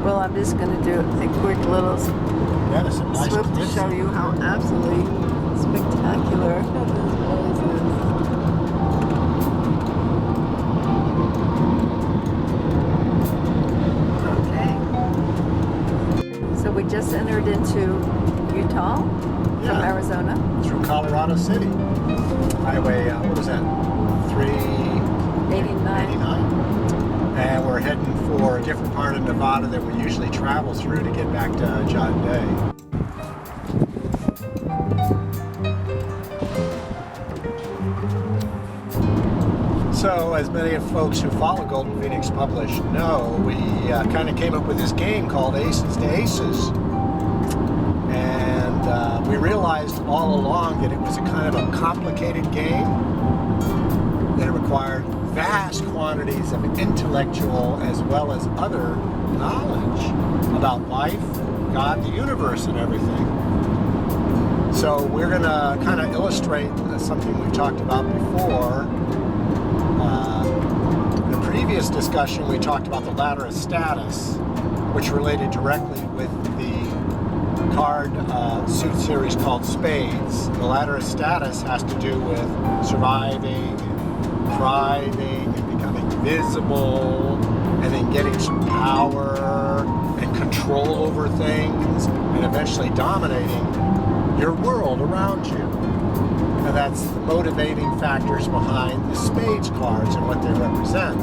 Well, I'm just going to do a quick little Yeah, there's some nice swoop to cliffs. show you how absolutely spectacular this place is. Okay. So we just entered into Utah from Arizona. Through Colorado City. Highway, what was that? 389. And we're heading for a different part of Nevada than we usually travel through to get back to John Day. So, as many of folks who follow Golden Phoenix Publish know, we kind of came up with this game called Aces to Aces. And we realized all along that it was a kind of a complicated game, that it required vast quantities of intellectual as well as other knowledge about life, God, the universe, and everything. So we're going to kind of illustrate something we've talked about before. In the previous discussion, we talked about the ladder of status, which related directly with the card suit series called Spades. The ladder of status has to do with surviving, thriving, and becoming visible, and then getting some power and control over things, and eventually dominating your world around you. And that's the motivating factors behind the Spades cards and what they represent.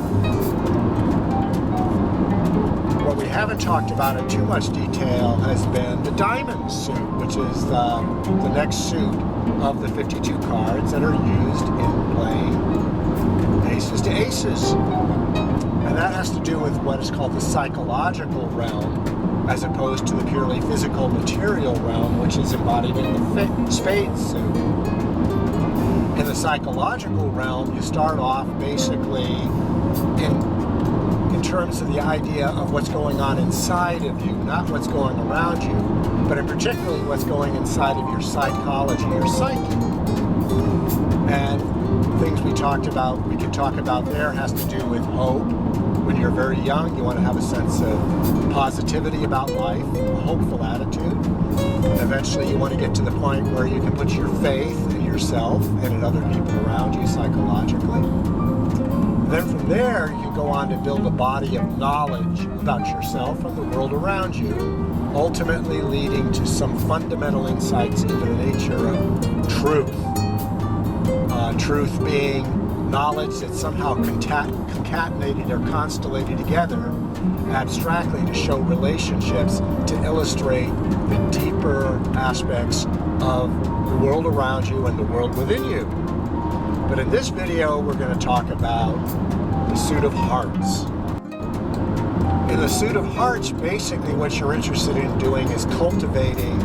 What we haven't talked about in too much detail has been the diamond suit, which is the next suit of the 52 cards that are used in playing Aces to Aces. And that has to do with what is called the psychological realm, as opposed to the purely physical material realm, which is embodied in the Spades suit. In the psychological realm, you start off basically in terms of the idea of what's going on inside of you, not what's going around you, but in particularly what's going inside of your psychology, your psyche. And things we talked about, we can talk about there, has to do with hope. When you're very young, you want to have a sense of positivity about life, a hopeful attitude. And eventually you want to get to the point where you can put your faith in yourself and in other people around you psychologically. And then from there, you go on to build a body of knowledge about yourself and the world around you, ultimately leading to some fundamental insights into the nature of truth. Truth being knowledge that's somehow concatenated or constellated together abstractly to show relationships, to illustrate the deeper aspects of the world around you and the world within you. But in this video, we're going to talk about the suit of hearts. In the suit of hearts, basically what you're interested in doing is cultivating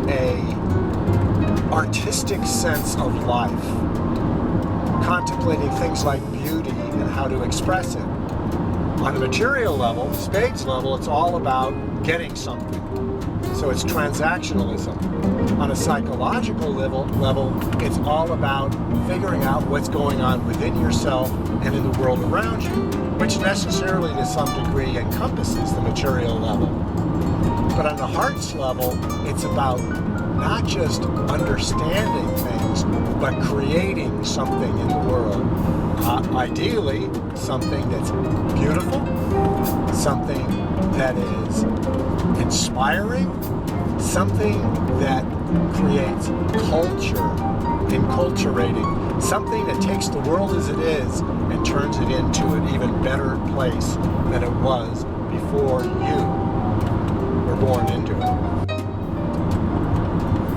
an artistic sense of life, contemplating things like beauty and how to express it. On the material level, the Spades level, it's all about getting something. So it's transactionalism. On a psychological level, it's all about figuring out what's going on within yourself and in the world around you, which necessarily to some degree encompasses the material level. But on the hearts level, it's about not just understanding things, but creating something in the world. Ideally, something that's beautiful, something that is inspiring, something that creates culture, enculturating, something that takes the world as it is and turns it into an even better place than it was before you were born into it.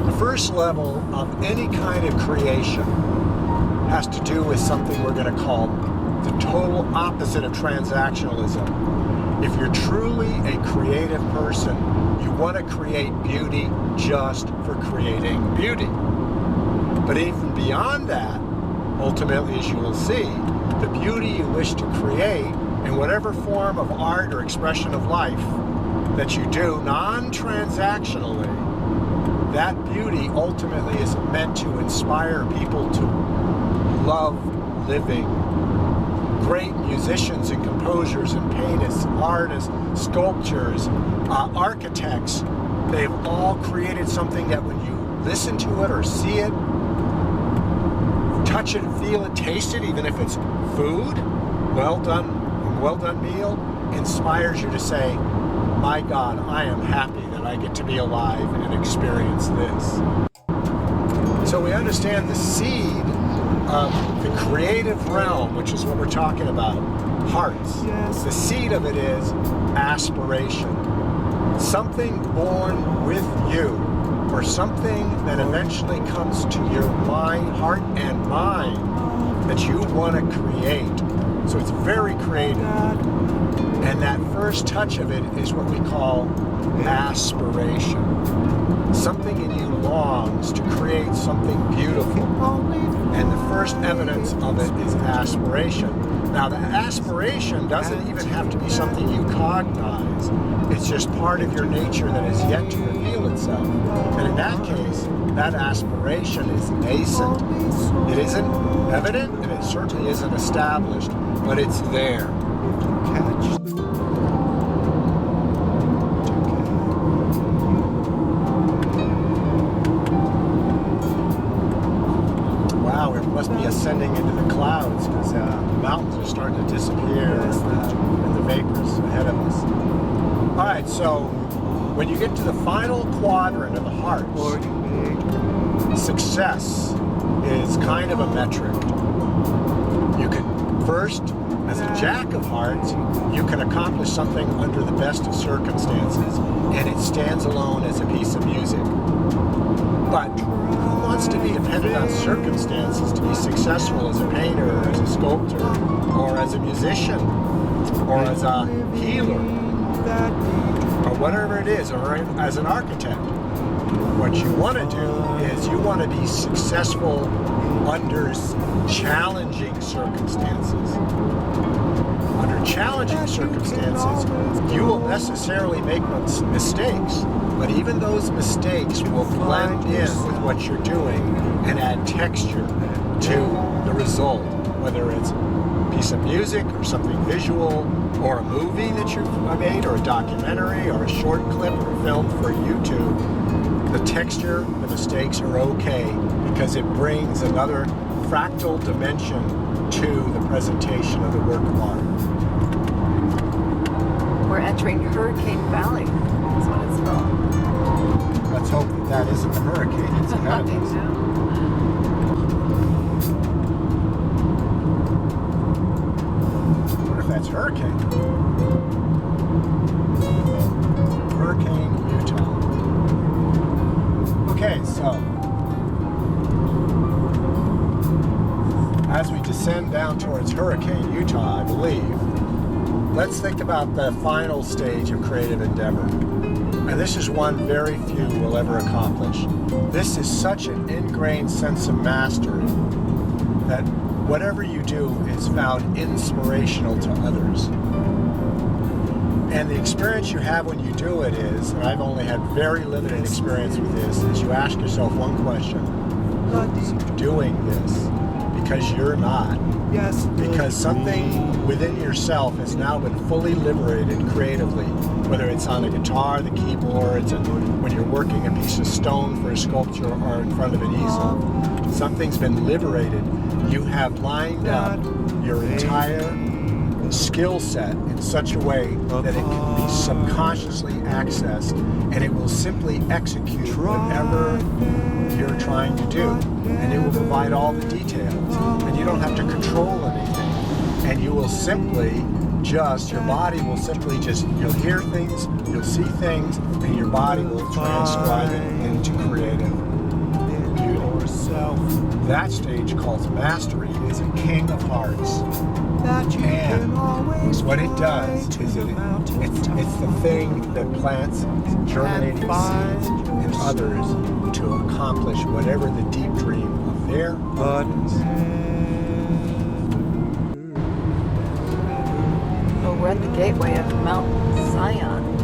The first level of any kind of creation has to do with something we're going to call the total opposite of transactionalism. If you're truly a creative person, you want to create beauty just for creating beauty. But even beyond that, ultimately, as you will see, the beauty you wish to create in whatever form of art or expression of life that you do non-transactionally, that beauty ultimately is meant to inspire people to love living, great musicians and composers and painters, artists, sculptors, architects, they've all created something that when you listen to it or see it, touch it, feel it, taste it, even if it's food, well done meal, inspires you to say, my God, I am happy that I get to be alive and experience this. So we understand the seed of the creative realm, which is what we're talking about, hearts. The seed of it is aspiration. Something born with you, or something that eventually comes to your mind, heart and mind, that you want to create. So it's very creative. And that first touch of it is what we call aspiration. Something in you longs to create something beautiful. And the first evidence of it is aspiration. Now, the aspiration doesn't even have to be something you cognize. It's just part of your nature that is yet to reveal itself. And in that case, that aspiration is nascent. It isn't evident, and it certainly isn't established, but it's there. Wow, it must be ascending into the clouds because the mountains are starting to disappear and the vapors ahead of us. All right, so when you get to the final quadrant of the hearts, success is kind of a metric. You can first, as a jack of hearts, you can accomplish something under the best of circumstances, and it stands alone as a piece of music. But who wants to be dependent on circumstances to be successful as a painter, or as a sculptor, or as a musician, or as a healer, or whatever it is, or as an architect? What you want to do is you want to be successful under challenging circumstances. Under challenging circumstances, you will necessarily make mistakes, but even those mistakes will blend in with what you're doing and add texture to the result, whether it's a piece of music or something visual or a movie that you've made or a documentary or a short clip or film for YouTube. The texture, the mistakes are okay because it brings another fractal dimension to the presentation of the work of art. We're entering Hurricane Valley, is what it's called. Let's hope that isn't a hurricane. It's ahead of us. I wonder if that's hurricane. Hurricane Utah. Okay, so as we descend down towards Hurricane Utah, I believe, let's think about the final stage of creative endeavor. And this is one very few will ever accomplish. This is such an ingrained sense of mastery that whatever you do is found inspirational to others. And the experience you have when you do it is, and I've only had very limited experience with this, is you ask yourself one question. Doing this because you're not. Yes. Because something within yourself has now been fully liberated creatively, whether it's on a guitar, the keyboards, and when you're working a piece of stone for a sculpture or in front of an easel. Something's been liberated. You have lined up your entire skill set in such a way that it can be subconsciously accessed, and it will simply execute whatever you're trying to do, and it will provide all the details, and you don't have to control anything, and you will simply just, your body will simply just, you'll hear things, you'll see things, and your body will transcribe it into creative beauty. That stage called mastery is a king of hearts. And what it does is it's the thing that plants germinating seeds in others to accomplish whatever the deep dream of their heart is. Well, we're at the gateway of Mount Zion.